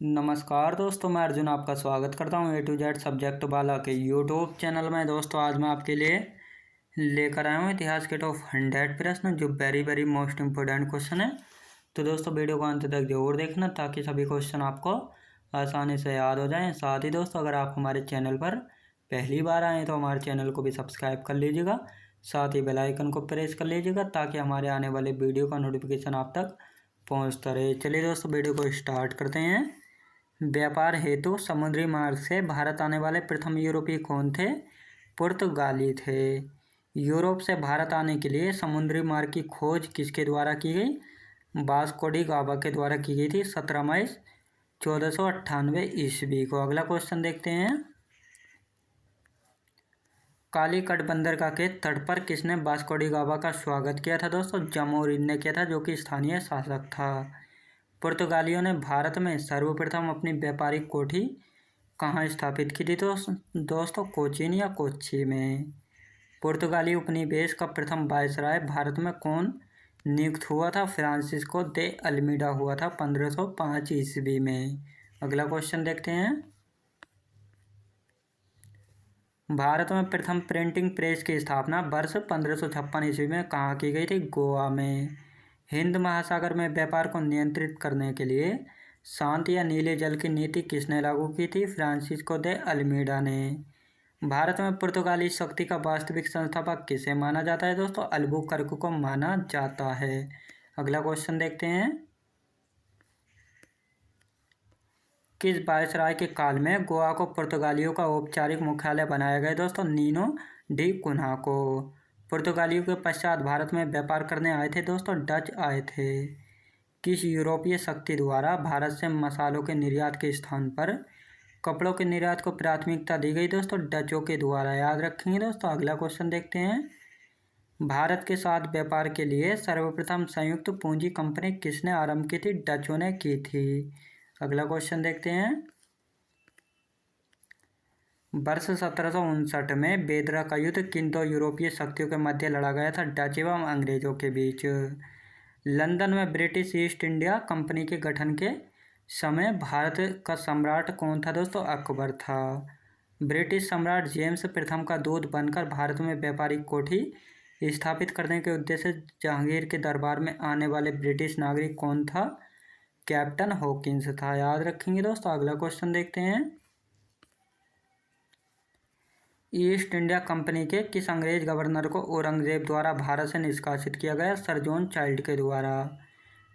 नमस्कार दोस्तों, मैं अर्जुन आपका स्वागत करता हूँ ए टू जेड सब्जेक्ट वाला के यूट्यूब चैनल में। दोस्तों आज मैं आपके लिए लेकर आया हूँ इतिहास के टॉप 100 प्रश्न जो very very most important question है। तो दोस्तों वीडियो को अंत तक जरूर देखना ताकि सभी क्वेश्चन आपको आसानी से याद हो जाएं। साथ ही दोस्तों अगर आप हमारे चैनल पर पहली बार आएँ तो हमारे चैनल को भी सब्सक्राइब कर लीजिएगा, साथ ही बेल आइकन को प्रेस कर लीजिएगा ताकि हमारे आने वाले वीडियो का नोटिफिकेशन आप तक पहुँचता रहे। चलिए दोस्तों वीडियो को स्टार्ट करते हैं। व्यापार हेतु समुद्री मार्ग से भारत आने वाले प्रथम यूरोपीय कौन थे? पुर्तगाली थे। यूरोप से भारत आने के लिए समुद्री मार्ग की खोज किसके द्वारा की गई? वास्को डी गामा के द्वारा की गई थी 17 मई 1498 ईस्वी को। अगला क्वेश्चन देखते हैं। कालीकट बंदरगाह के तट पर किसने वास्को डी गामा का स्वागत किया था? दोस्तों जामोरिन ने किया था, जो कि स्थानीय शासक था। पुर्तगालियों ने भारत में सर्वप्रथम अपनी व्यापारिक कोठी कहाँ स्थापित की थी? तो दोस्तों कोचीन या कोच्चि में। पुर्तगाली उपनिवेश का प्रथम वायसराय भारत में कौन नियुक्त हुआ था? फ्रांसिस्को दे अल्मीडा हुआ था 1505 ईस्वी में। अगला क्वेश्चन देखते हैं। भारत में प्रथम प्रिंटिंग प्रेस की स्थापना वर्ष 1556 ईस्वी में कहाँ की गई थी? गोवा में। हिंद महासागर में व्यापार को नियंत्रित करने के लिए शांत या नीले जल की नीति किसने लागू की थी? फ्रांसिस्को दे अल्मीडा ने। भारत में पुर्तगाली शक्ति का वास्तविक संस्थापक किसे माना जाता है? दोस्तों अल्बुकर्क को माना जाता है। अगला क्वेश्चन देखते हैं। किस वायसराय के काल में गोवा को पुर्तगालियों का औपचारिक मुख्यालय बनाया गया? दोस्तों नीनो डी कुन्हा को। पुर्तगालियों के पश्चात भारत में व्यापार करने आए थे दोस्तों डच आए थे। किस यूरोपीय शक्ति द्वारा भारत से मसालों के निर्यात के स्थान पर कपड़ों के निर्यात को प्राथमिकता दी गई? दोस्तों डचों के द्वारा। याद रखेंगे दोस्तों। अगला क्वेश्चन देखते हैं। भारत के साथ व्यापार के लिए सर्वप्रथम संयुक्त पूंजी कंपनी किसने आरंभ की थी? डचों ने की थी। अगला क्वेश्चन देखते हैं। वर्ष 1759 में बेदरा का युद्ध किन दो यूरोपीय शक्तियों के मध्य लड़ा गया था? डच एवं अंग्रेजों के बीच। लंदन में ब्रिटिश ईस्ट इंडिया कंपनी के गठन के समय भारत का सम्राट कौन था? दोस्तों अकबर था। ब्रिटिश सम्राट जेम्स प्रथम का दूत बनकर भारत में व्यापारिक कोठी स्थापित करने के उद्देश्य से जहांगीर के दरबार में आने वाले ब्रिटिश नागरिक कौन था? कैप्टन हॉकिंस था। याद रखेंगे दोस्तों। अगला क्वेश्चन देखते हैं। ईस्ट इंडिया कंपनी के किस अंग्रेज गवर्नर को औरंगजेब द्वारा भारत से निष्कासित किया गया? सर जॉन चाइल्ड के द्वारा।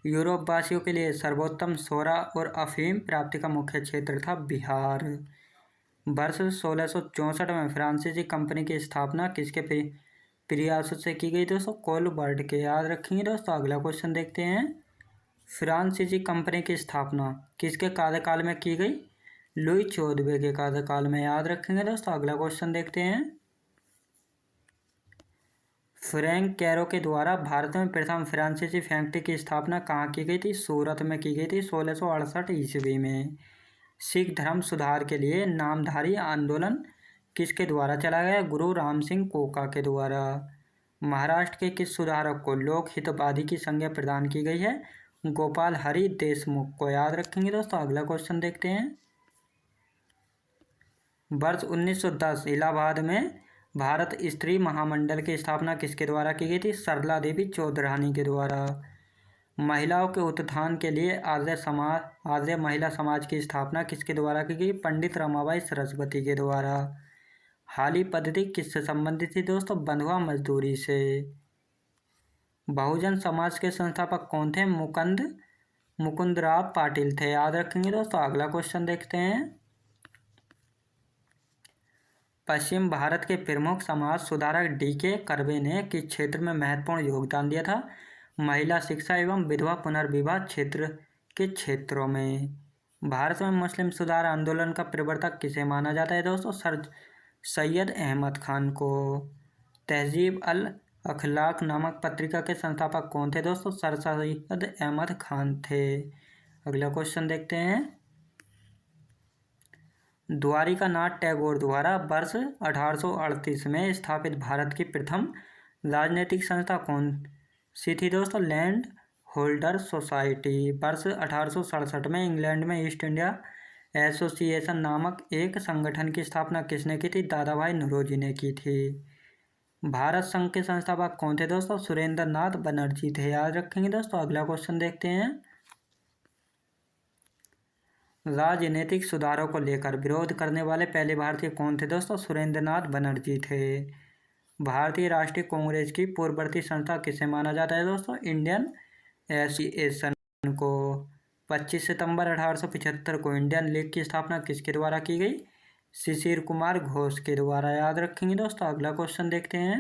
यूरोप वासियों के लिए सर्वोत्तम सोरा और अफीम प्राप्ति का मुख्य क्षेत्र था बिहार। वर्ष 1664 में फ्रांसीसी कंपनी की स्थापना किसके प्रयासों से की गई? दोस्तों कोलबर्ट के। याद रखेंगे दोस्तों। अगला क्वेश्चन देखते हैं। फ्रांसीसी कंपनी की स्थापना किसके कार्यकाल में की गई? लुई 14वें के कार्यकाल में। याद रखेंगे दोस्तों। अगला क्वेश्चन देखते हैं। फ्रैंक कैरो के द्वारा भारत में प्रथम फ्रांसीसी फैक्ट्री की स्थापना कहाँ की गई थी? सूरत में की गई थी 1668 ईस्वी में। सिख धर्म सुधार के लिए नामधारी आंदोलन किसके द्वारा चलाया गया? गुरु राम सिंह कोका के द्वारा। महाराष्ट्र के किस सुधारक को लोक हितवादी की संज्ञा प्रदान की गई है? गोपाल हरि देशमुख को। याद रखेंगे दोस्तों। अगला क्वेश्चन देखते हैं। वर्ष 1910 इलाहाबाद में भारत स्त्री महामंडल की स्थापना किसके द्वारा की गई थी? सरला देवी चौधरानी के द्वारा। महिलाओं के उत्थान के लिए आर्य महिला समाज की स्थापना किसके द्वारा की गई? पंडित रमाबाई सरस्वती के द्वारा। हाली पद्धति किससे संबंधित थी? दोस्तों बंधुआ मजदूरी से। बहुजन समाज के संस्थापक कौन थे? मुकुंदराव पाटिल थे। याद रखेंगे दोस्तों। अगला क्वेश्चन देखते हैं। पश्चिम भारत के प्रमुख समाज सुधारक डी.के. कर्वे ने किस क्षेत्र में महत्वपूर्ण योगदान दिया था? महिला शिक्षा एवं विधवा पुनर्विवाह क्षेत्र के क्षेत्रों में। भारत में मुस्लिम सुधार आंदोलन का प्रवर्तक किसे माना जाता है? दोस्तों सर सैयद अहमद खान को। तहजीब अल अखलाक नामक पत्रिका के संस्थापक कौन थे? दोस्तों सर सैयद अहमद खान थे। अगला क्वेश्चन देखते हैं। द्वारिकानाथ टैगोर द्वारा वर्ष 1838 में स्थापित भारत की प्रथम राजनीतिक संस्था कौन सी थी? दोस्तों लैंड होल्डर सोसाइटी। वर्ष 1867 में इंग्लैंड में ईस्ट इंडिया एसोसिएशन नामक एक संगठन की स्थापना किसने की थी? दादा भाई नौरोजी ने की थी। भारत संघ के संस्थापक कौन थे दोस्तों? सुरेंद्र नाथ बनर्जी थे। याद रखेंगे दोस्तों। अगला क्वेश्चन देखते हैं। राजनीतिक सुधारों को लेकर विरोध करने वाले पहले भारतीय कौन थे दोस्तों? सुरेंद्र नाथ बनर्जी थे। भारतीय राष्ट्रीय कांग्रेस की पूर्ववर्ती संस्था किसे माना जाता है दोस्तों? इंडियन एसोसिएशन को। 25 सितंबर 1875 को इंडियन लीग की स्थापना किसके द्वारा की गई? शिशिर कुमार घोष के द्वारा। याद रखेंगे दोस्तों। अगला क्वेश्चन देखते हैं।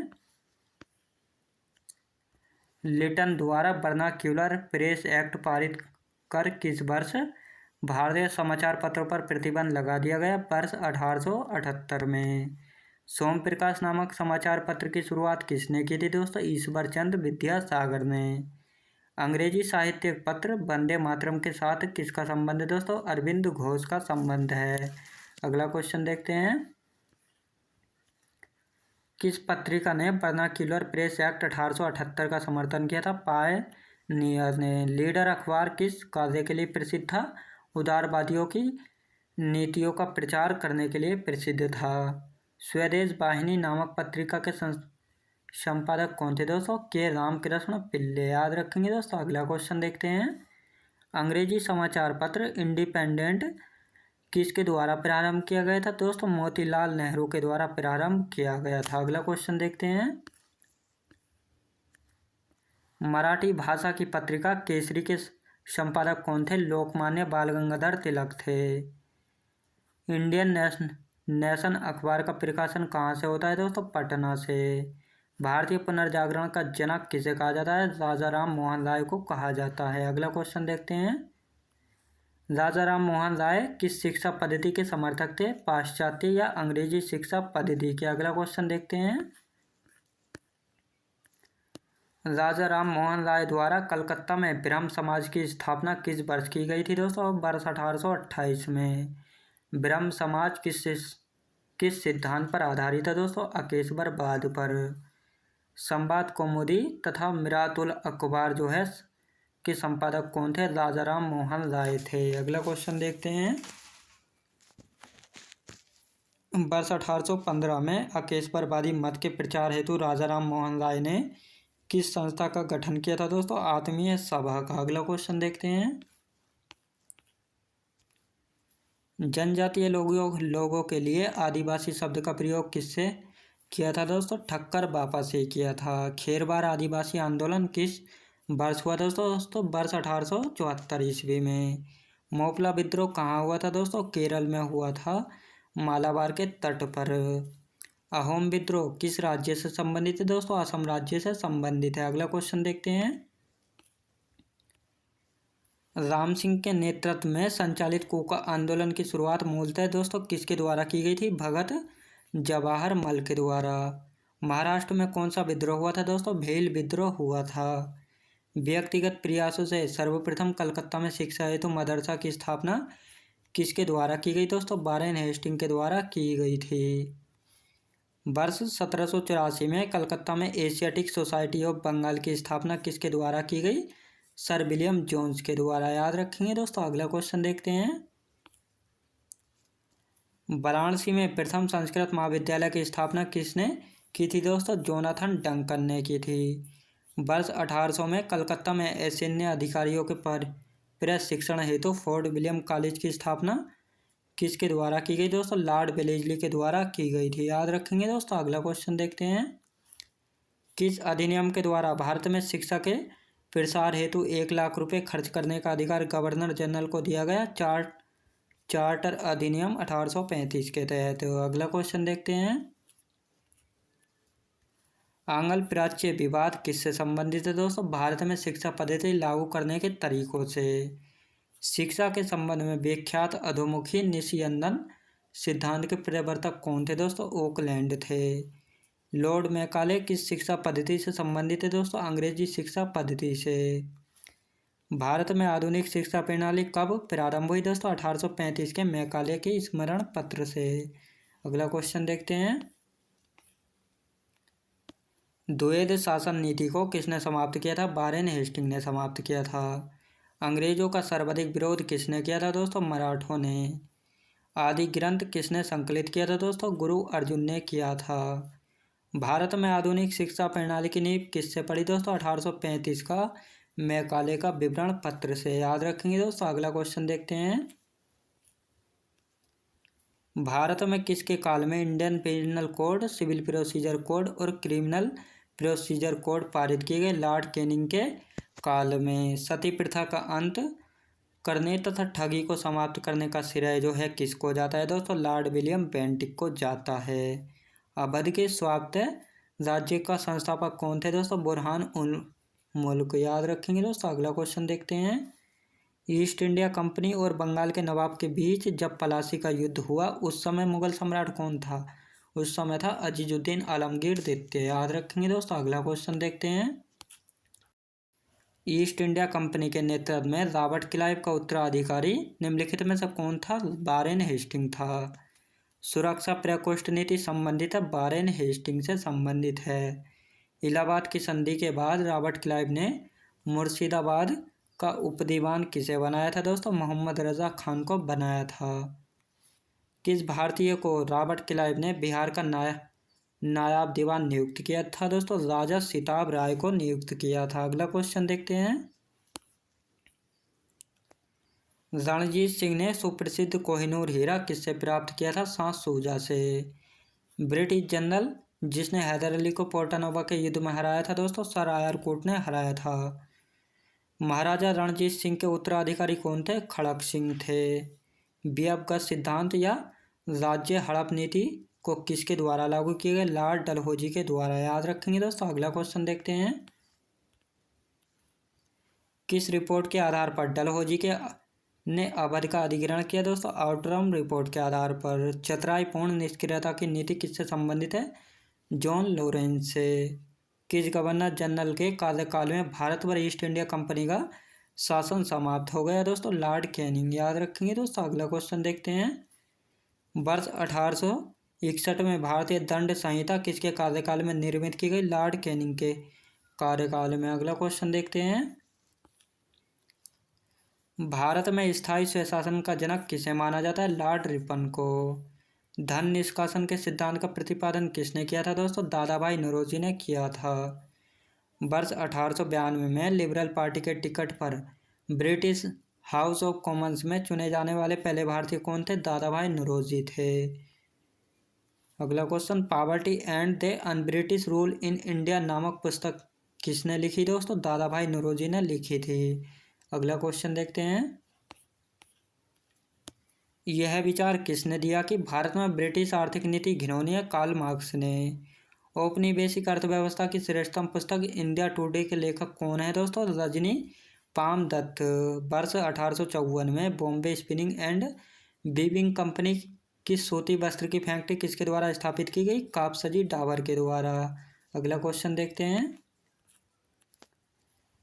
लिटन द्वारा वर्नाक्यूलर प्रेस एक्ट पारित कर किस वर्ष भारतीय समाचार पत्रों पर प्रतिबंध लगा दिया गया? वर्ष 1878 में। सोम प्रकाश नामक समाचार पत्र की शुरुआत किसने की थी दोस्तों? ईश्वर चंद्र विद्यासागर ने। अंग्रेजी साहित्यिक पत्र वंदे मातरम के साथ किसका संबंध है दोस्तों? अरविंद घोष का संबंध है। अगला क्वेश्चन देखते हैं। किस पत्रिका ने वर्नाक्यूलर प्रेस एक्ट 1878 का समर्थन किया था? पायनियर ने। लीडर अखबार किस कार्य के लिए प्रसिद्ध था? उदारवादियों की नीतियों का प्रचार करने के लिए प्रसिद्ध था। स्वदेश वाहिनी नामक पत्रिका के संपादक कौन थे दोस्तों? के रामकृष्ण पिल्ले। याद रखेंगे दोस्तों। अगला क्वेश्चन देखते हैं। अंग्रेजी समाचार पत्र इंडिपेंडेंट किसके द्वारा प्रारंभ किया गया था दोस्तों? मोतीलाल नेहरू के द्वारा प्रारंभ किया गया था। अगला क्वेश्चन देखते हैं। मराठी भाषा की पत्रिका केसरी के संपादक कौन थे? लोकमान्य बाल गंगाधर तिलक थे। इंडियन नेशन अखबार का प्रकाशन कहाँ से होता है दोस्तों? पटना से। भारतीय पुनर्जागरण का जनक किसे कहा जाता है? राजा राम मोहन राय को कहा जाता है। अगला क्वेश्चन देखते हैं। राजा राम मोहन राय किस शिक्षा पद्धति के समर्थक थे? पाश्चात्य या अंग्रेजी शिक्षा पद्धति के। अगला क्वेश्चन देखते हैं। राजा राम मोहन राय द्वारा कलकत्ता में ब्रह्म समाज की स्थापना किस वर्ष की गई थी दोस्तों? वर्ष 1828 में। ब्रह्म समाज किस सिद्धांत पर आधारित है दोस्तों? अकेश्वरवाद पर। संवाद कौमुदी तथा मिरातुल अखबार जो है के संपादक कौन थे? राजा राम मोहन राय थे। अगला क्वेश्चन देखते हैं। वर्ष 1815 में अकेश्वरवादी मत के प्रचार हेतु राजा राम मोहन राय ने किस संस्था का गठन किया था दोस्तों? आत्मीय सभा का। अगला क्वेश्चन देखते हैं। जनजातीय लोगों के लिए आदिवासी शब्द का प्रयोग किससे किया था दोस्तों? ठक्कर बापा से किया था। खेरवार आदिवासी आंदोलन किस वर्ष हुआ दोस्तों? वर्ष 1874 ईस्वी में। मोपला विद्रोह कहाँ हुआ था दोस्तों? केरल में हुआ था, मालाबार के तट पर। अहोम विद्रोह किस राज्य से संबंधित है दोस्तों? असम राज्य से संबंधित है। अगला क्वेश्चन देखते हैं। राम सिंह के नेतृत्व में संचालित कोका आंदोलन की शुरुआत मूलतः दोस्तों किसके द्वारा की गई थी? भगत जवाहर मल के द्वारा। महाराष्ट्र में कौन सा विद्रोह हुआ था दोस्तों? भेल विद्रोह हुआ था। व्यक्तिगत प्रयासों से सर्वप्रथम कलकत्ता में शिक्षा हेतु मदरसा की स्थापना किसके द्वारा की गई दोस्तों? वारेन हेस्टिंग के द्वारा की गई थी। वर्ष 1784 में कलकत्ता में एशियाटिक सोसाइटी ऑफ बंगाल की स्थापना किसके द्वारा की गई? सर विलियम जोन्स के द्वारा। याद रखेंगे दोस्तों। अगला क्वेश्चन देखते हैं। वाराणसी में प्रथम संस्कृत महाविद्यालय की स्थापना किसने की थी दोस्तों? जोनाथन डंकन ने की थी। वर्ष 1800 में कलकत्ता में असैन्य अधिकारियों के प्रेस शिक्षण हेतु फोर्ट विलियम कॉलेज की स्थापना किसके द्वारा की गई दोस्तों? लॉर्ड वेलेस्ली के द्वारा की गई थी। याद रखेंगे दोस्तों। अगला क्वेश्चन देखते हैं। किस अधिनियम के द्वारा भारत में शिक्षा के प्रसार हेतु 1 लाख रुपए खर्च करने का अधिकार गवर्नर जनरल को दिया गया? चार्टर अधिनियम 1835 के तहत। अगला क्वेश्चन देखते हैं। आंग्ल प्राच्य विवाद किससे संबंधित है दोस्तों? भारत में शिक्षा पद्धति लागू करने के तरीकों से। शिक्षा के संबंध में विख्यात अधोमुखी निस्यंदन सिद्धांत के प्रवर्तक कौन थे दोस्तों? ओकलैंड थे। लॉर्ड मैकाले किस शिक्षा पद्धति से संबंधित है दोस्तों? अंग्रेजी शिक्षा पद्धति से। भारत में आधुनिक शिक्षा प्रणाली कब प्रारंभ हुई दोस्तों? 1835 के मैकाले के स्मरण पत्र से। अगला क्वेश्चन देखते हैं। द्वैध शासन नीति को किसने समाप्त किया था? वारेन हेस्टिंग ने समाप्त किया था। अंग्रेजों का सर्वाधिक विरोध किसने किया था दोस्तों? मराठों ने। आदि ग्रंथ किसने संकलित किया था दोस्तों? गुरु अर्जुन ने किया था। भारत में आधुनिक शिक्षा प्रणाली की नींव किससे पड़ी दोस्तों? 1835 का मैकाले का विवरण पत्र से। याद रखेंगे दोस्तों। अगला क्वेश्चन देखते हैं। भारत में किसके काल में Indian Penal Code, Civil Procedure Code और क्रिमिनल प्रोसीजर कोड पारित किए गए? लॉर्ड कैनिंग के काल में। सती प्रथा का अंत करने तथा ठगी को समाप्त करने का श्रेय जो है किसको जाता है दोस्तों? लॉर्ड विलियम बेंटिक को जाता है। अवध के स्वायत्त राज्य का संस्थापक कौन थे दोस्तों? बुरहान उल मुल्क। याद रखेंगे दोस्तों। अगला क्वेश्चन देखते हैं। ईस्ट इंडिया कंपनी और बंगाल के नवाब के बीच जब पलासी का युद्ध हुआ उस समय मुगल सम्राट कौन था? उस समय था अजीजुद्दीन आलमगीर द्वितीय। याद रखेंगे दोस्तों। अगला क्वेश्चन देखते हैं। ईस्ट इंडिया कंपनी के नेतृत्व में रॉबर्ट क्लाइव का उत्तराधिकारी निम्नलिखित में से कौन था? वारेन हेस्टिंग था। सुरक्षा प्रकोष्ठ नीति संबंधित है? वारेन हेस्टिंग से संबंधित है। इलाहाबाद की संधि के बाद रॉबर्ट क्लाइव ने मुर्शिदाबाद का उपदीवान किसे बनाया था दोस्तों? मोहम्मद रजा खान को बनाया था। किस भारतीय को रॉबर्ट क्लाइव ने बिहार का नायाब दीवान नियुक्त किया था दोस्तों? राजा सिताब राय को नियुक्त किया था। अगला क्वेश्चन देखते हैं। रणजीत सिंह ने सुप्रसिद्ध कोहिनूर हीरा किससे प्राप्त किया था? सांस सूजा से। ब्रिटिश जनरल जिसने हैदर अली को पोर्टानोवा के युद्ध में हराया था दोस्तों? सर आयर कोर्ट ने हराया था। महाराजा रणजीत सिंह के उत्तराधिकारी कौन थे? खड़क सिंह थे। बियबगढ़ सिद्धांत या राज्य हड़प नीति को किसके द्वारा लागू किए गए? लॉर्ड डलहौजी के द्वारा। याद रखेंगे दोस्तों। अगला क्वेश्चन देखते हैं। किस रिपोर्ट के आधार पर डलहौजी के ने अवध का अधिग्रहण किया दोस्तों? आउटरम रिपोर्ट के आधार पर। चतराई पूर्ण निष्क्रियता की नीति किससे संबंधित है? जॉन लॉरेंस से। किस गवर्नर जनरल के कार्यकाल में भारत पर ईस्ट इंडिया कंपनी का शासन समाप्त हो गया दोस्तों? Lord Canning. याद रखेंगे दोस्तों। अगला क्वेश्चन देखते हैं। वर्ष 1861 में भारतीय दंड संहिता किसके कार्यकाल में निर्मित की गई? लॉर्ड कैनिंग के कार्यकाल में। अगला क्वेश्चन देखते हैं। भारत में स्थायी स्वशासन का जनक किसे माना जाता है? लॉर्ड रिपन को। धन निष्कासन के सिद्धांत का प्रतिपादन किसने किया था दोस्तों? दादाभाई नौरोजी ने किया था। वर्ष 1892 में लिबरल पार्टी के टिकट पर ब्रिटिश हाउस ऑफ कॉमन्स में चुने जाने वाले पहले भारतीय कौन थे? दादाभाई नौरोजी थे। अगला question. Poverty and the un-British rule in India नामक पुस्तक किसने लिखी दोस्तों? दादाभाई नौरोजी ने लिखी थी। अगला क्वेश्चन देखते हैं। यह विचार किसने दिया कि भारत में ब्रिटिश आर्थिक नीति घिनौनी है? कार्ल मार्क्स ने। औपनिवेशिक अर्थव्यवस्था की श्रेष्ठतम पुस्तक इंडिया टुडे के लेखक कौन है दोस्तों? रजनी पाम दत्त। वर्ष 1854 में Bombay spinning and weaving company की सूती वस्त्र की फैक्ट्री किसके द्वारा स्थापित की गई? कापसजी डाबर के द्वारा। अगला क्वेश्चन देखते हैं।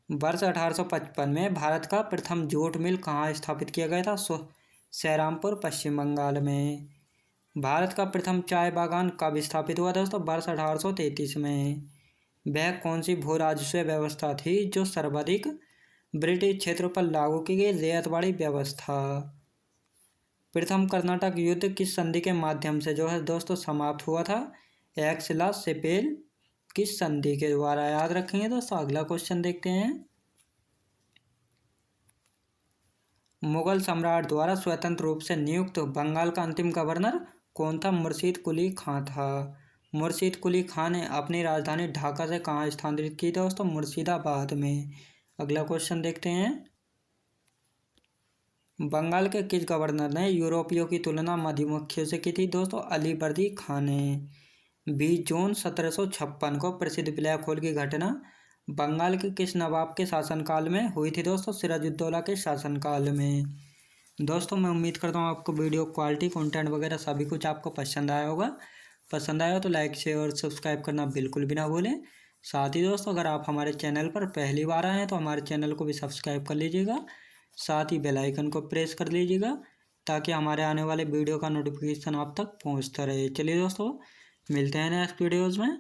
वर्ष 1855 में भारत का प्रथम जूट मिल कहाँ स्थापित किया गया था? श्रीरामपुर पश्चिम बंगाल में। भारत का प्रथम चाय बागान कब स्थापित हुआ दोस्तों? वर्ष 1833 में। वह कौन सी भू राजस्व व्यवस्था थी जो सर्वाधिक ब्रिटिश क्षेत्रों पर लागू की गई? रैयतवाड़ी व्यवस्था। प्रथम कर्नाटक युद्ध किस संधि के माध्यम से जो है दोस्तों समाप्त हुआ था? एक्सला सेपेल किस संधि के द्वारा। याद रखेंगे दोस्तों। अगला क्वेश्चन देखते हैं। मुगल सम्राट द्वारा स्वतंत्र रूप से नियुक्त बंगाल का अंतिम गवर्नर कौन था? मुर्शीद कुली खां था। मुर्शीद कुली खां ने अपनी राजधानी ढाका से कहाँ स्थानांतरित की दोस्तों? मुर्शिदाबाद में। अगला क्वेश्चन देखते हैं। बंगाल के किस गवर्नर ने यूरोपियों की तुलना मधुमक्खियों से की थी दोस्तों? अलीवर्दी खां ने। 20 जून 1756 को प्रसिद्ध ब्लैक होल की घटना बंगाल के किस नवाब के शासनकाल में हुई थी दोस्तों? सिराजुद्दौला के शासनकाल में। दोस्तों मैं उम्मीद करता हूँ आपको वीडियो क्वालिटी कंटेंट वगैरह सभी कुछ आपको पसंद आया होगा। पसंद आया तो लाइक शेयर और सब्सक्राइब करना बिल्कुल भी ना भूलें। साथ ही दोस्तों अगर आप हमारे चैनल पर पहली बार आए हैं तो हमारे चैनल को भी सब्सक्राइब कर लीजिएगा। साथ ही बेल आइकन को प्रेस कर लीजिएगा ताकि हमारे आने वाले वीडियो का नोटिफिकेशन आप तक पहुँचता रहे। चलिए दोस्तों मिलते हैं नेक्स्ट वीडियोज़ में।